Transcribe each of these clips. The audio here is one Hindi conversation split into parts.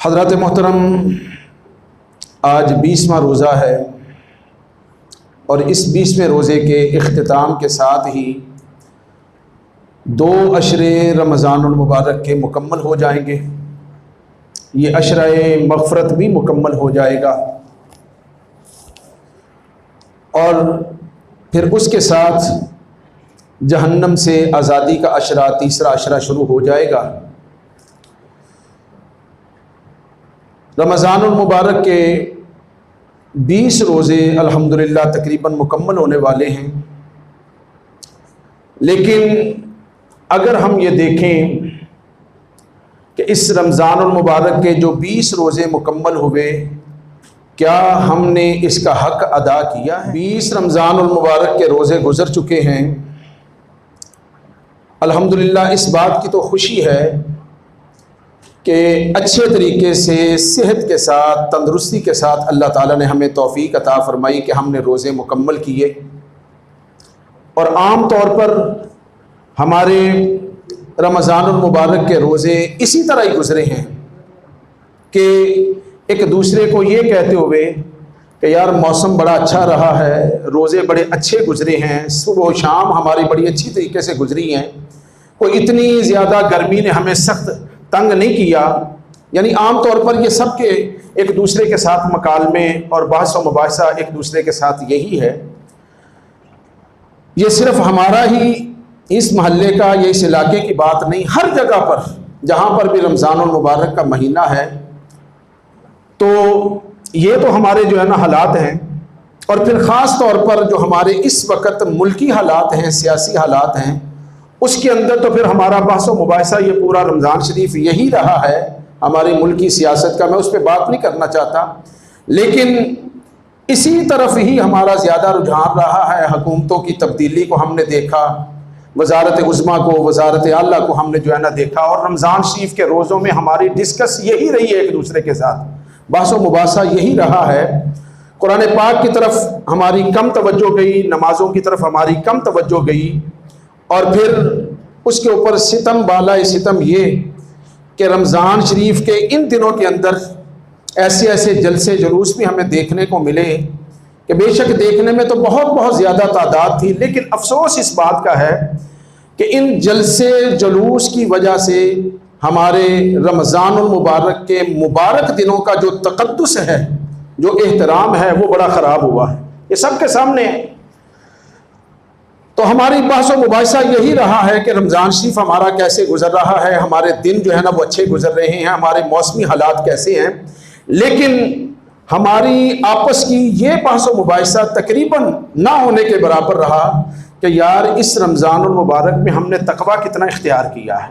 हज़रत मोहतरम, आज 20वां रोज़ा है और इस 20वें रोज़े के इख्तिताम के साथ ही 2 अशरे रमज़ानुल मुबारक के मुकम्मल हो जाएंगे। ये अशरे मग़फ़रत भी मुकम्मल हो जाएगा और फिर उसके साथ जहन्नम से आज़ादी का अशरा, तीसरा अशरा शुरू हो जाएगा। रमज़ानुल मुबारक के 20 रोज़े अल्हम्दुलिल्लाह तकरीबन मुकम्मल होने वाले हैं। लेकिन अगर हम ये देखें कि इस रमज़ानुल मुबारक के जो 20 रोज़े मुकम्मल हुए, क्या हमने इसका हक़ अदा किया है? 20 रमज़ानुल मुबारक के रोज़े गुज़र चुके हैं। अल्हम्दुलिल्लाह इस बात की तो खुशी है कि अच्छे तरीके से सेहत के साथ, तंदुरुस्ती के साथ अल्लाह ताला ने हमें तौफ़ीक अता फ़रमाई कि हमने रोज़े मुकम्मल किए। और आम तौर पर हमारे रमज़ानुल मुबारक के रोज़े इसी तरह ही गुज़रे हैं कि एक दूसरे को ये कहते हुए कि यार मौसम बड़ा अच्छा रहा है, रोज़े बड़े अच्छे गुज़रे हैं, सुबह शाम हमारी बड़ी अच्छी तरीके से गुज़री हैं, कोई इतनी ज़्यादा गर्मी ने हमें सख्त तंग नहीं किया। यानी आम तौर पर ये सब के एक दूसरे के साथ मकालमे और बहस व मुबाहिसा एक दूसरे के साथ यही है। ये सिर्फ हमारा ही इस महल्ले का या इस इलाके की बात नहीं, हर जगह पर जहाँ पर भी रमज़ानुल मुबारक का महीना है तो ये तो हमारे जो है ना हालात हैं। और फिर ख़ास तौर पर जो हमारे इस वक्त मुल्की हालात हैं, सियासी हालात हैं, उसके अंदर तो फिर हमारा बहस व मुबाहिसा ये पूरा रमज़ान शरीफ यही रहा है हमारी मुल्की सियासत का। मैं उस पर बात नहीं करना चाहता, लेकिन इसी तरफ ही हमारा ज़्यादा रुझान रहा है। हुकूमतों की तब्दीली को हमने देखा, वज़ारत उज़्मा को, वज़ारत आला को हमने जो है ना देखा। और रमज़ान शरीफ के रोज़ों में हमारी डिस्कस यही रही है, एक दूसरे के साथ बहस व मुबाहिसा यही रहा है। कुरान पाक की तरफ हमारी कम तवज्जो गई, नमाज़ों की तरफ हमारी कम तवज्जो गई, और फिर उसके ऊपर सितम बाला सितम ये कि रमज़ान शरीफ के इन दिनों के अंदर ऐसे ऐसे जलसे जुलूस भी हमें देखने को मिले कि बेशक देखने में तो बहुत ज़्यादा तादाद थी, लेकिन अफसोस इस बात का है कि इन जलसे जुलूस की वजह से हमारे रमज़ानुल मुबारक के मुबारक दिनों का जो तक़द्दुस है, जो एहतराम है, वो बड़ा ख़राब हुआ है। ये सब के सामने है। तो हमारी बहस व मुबाहिसा यही रहा है कि रमज़ान शरीफ हमारा कैसे गुजर रहा है, हमारे दिन जो है ना वो अच्छे गुजर रहे हैं, हमारे मौसमी हालात कैसे हैं। लेकिन हमारी आपस की ये बहस व मुबाहिसा तकरीबन ना होने के बराबर रहा कि यार इस रमज़ानुल मुबारक में हमने तकवा कितना इख्तियार किया है,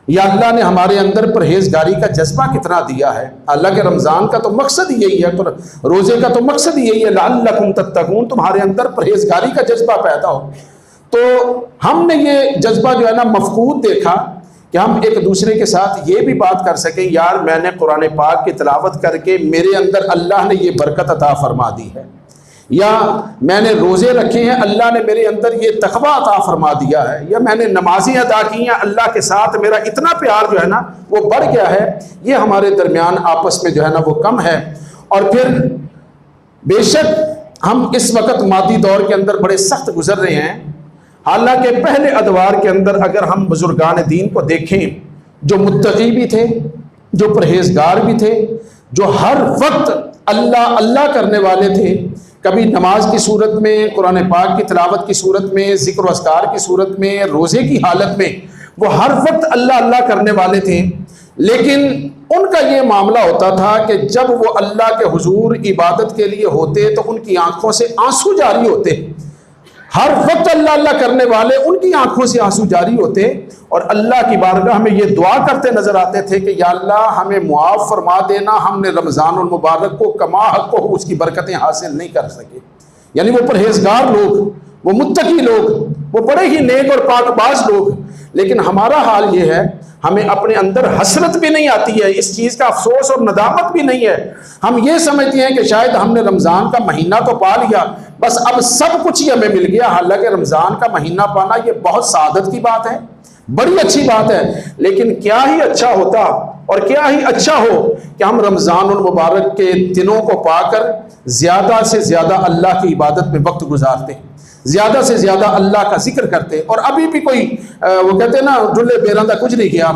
या अल्लाह ने हमारे अंदर परहेज़गारी का जज्बा कितना दिया है। अल्लाह के रमज़ान का तो मकसद ही यही है, तो रोज़े का तो मकसद ही यही है, लअल्लकुम तत्तकून, तुम्हारे अंदर परहेज़गारी का जज्बा पैदा हो। तो हमने ये जज्बा जो है ना मफकूद देखा कि हम एक दूसरे के साथ ये भी बात कर सकें, यार मैंने कुरान पाक की तिलावत करके मेरे अंदर अल्लाह ने ये बरकत अता फरमा दी है, या मैंने रोज़े रखे हैं, अल्लाह ने मेरे अंदर ये तक़वा अता फरमा दिया है, या मैंने नमाज़ें अदा की हैं, अल्लाह के साथ मेरा इतना प्यार जो है ना वो बढ़ गया है। ये हमारे दरमियान आपस में जो है ना वो कम है। और फिर बेशक हम इस वक्त मादी दौर के अंदर बड़े सख्त गुजर रहे हैं, हालांकि पहले अदवार के अंदर अगर हम बुजुर्गान दीन को देखें, जो मुत्तकी भी थे, जो परहेज़गार भी थे, जो हर वक्त अल्लाह अल्लाह करने वाले थे, कभी नमाज की सूरत में, कुरान पाक की तिलावत की सूरत में, ज़िक्र व अस्कार की सूरत में, रोज़े की हालत में, वो हर वक्त अल्लाह अल्लाह करने वाले थे। लेकिन उनका ये मामला होता था कि जब वो अल्लाह के हुजूर इबादत के लिए होते तो उनकी आंखों से आंसू जारी होते। हर वक्त अल्लाह अल्लाह करने वाले, उनकी आंखों से आंसू जारी होते और अल्लाह की बारगाह में ये दुआ करते नजर आते थे कि या अल्लाह हमें मुआफ़ फरमा देना, हमने रमज़ानुल मुबारक को कमा हक़ को उसकी बरकतें हासिल नहीं कर सके। यानी वो परहेज़गार लोग, वो मुत्तकी लोग, वो बड़े ही नेक और पाकबाज लोग। लेकिन हमारा हाल ये है, हमें अपने अंदर हसरत भी नहीं आती है, इस चीज़ का अफसोस और नदामत भी नहीं है। हम ये समझते हैं कि शायद हमने रमज़ान का महीना तो पा लिया, बस अब सब कुछ ही हमें मिल गया। हालांकि रमज़ान का महीना पाना ये बहुत सादत की बात है, बड़ी अच्छी बात है, लेकिन क्या ही अच्छा होता और क्या ही अच्छा हो कि हम रमज़ानुल मुबारक के दिनों को पाकर ज़्यादा से ज़्यादा अल्लाह की इबादत में वक्त गुजारते, ज़्यादा से ज़्यादा अल्लाह का जिक्र करते। और अभी भी कोई वो कहते हैं ना, डुल्ले बेरंदा कुछ नहीं किया,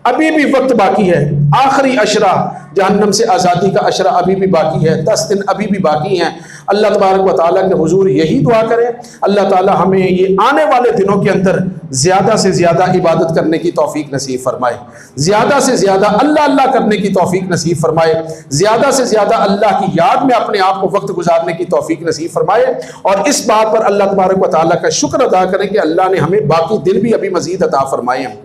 अभी भी वक्त बाकी है। आखिरी अशरा जहन्नम से आज़ादी का अशरा अभी भी बाकी है, 10 दिन अभी भी बाकी हैं। अल्लाह तबारक व तआला के हुजूर यही दुआ करें, अल्लाह ताला हमें ये आने वाले दिनों के अंदर ज़्यादा से ज़्यादा इबादत करने की तौफीक नसीब फरमाए, ज़्यादा से ज़्यादा अल्लाह अल्लाह करने की तौफीक नसीब फरमाए, ज़्यादा से ज़्यादा अल्लाह की याद में अपने आप को वक्त गुजारने की तौफीक नसीब फरमाए। और इस बात पर अल्लाह तबारक व तआला का शुक्र अदा करें कि अल्लाह ने हमें बाकी दिन भी अभी मज़ीद अता फरमाए हैं।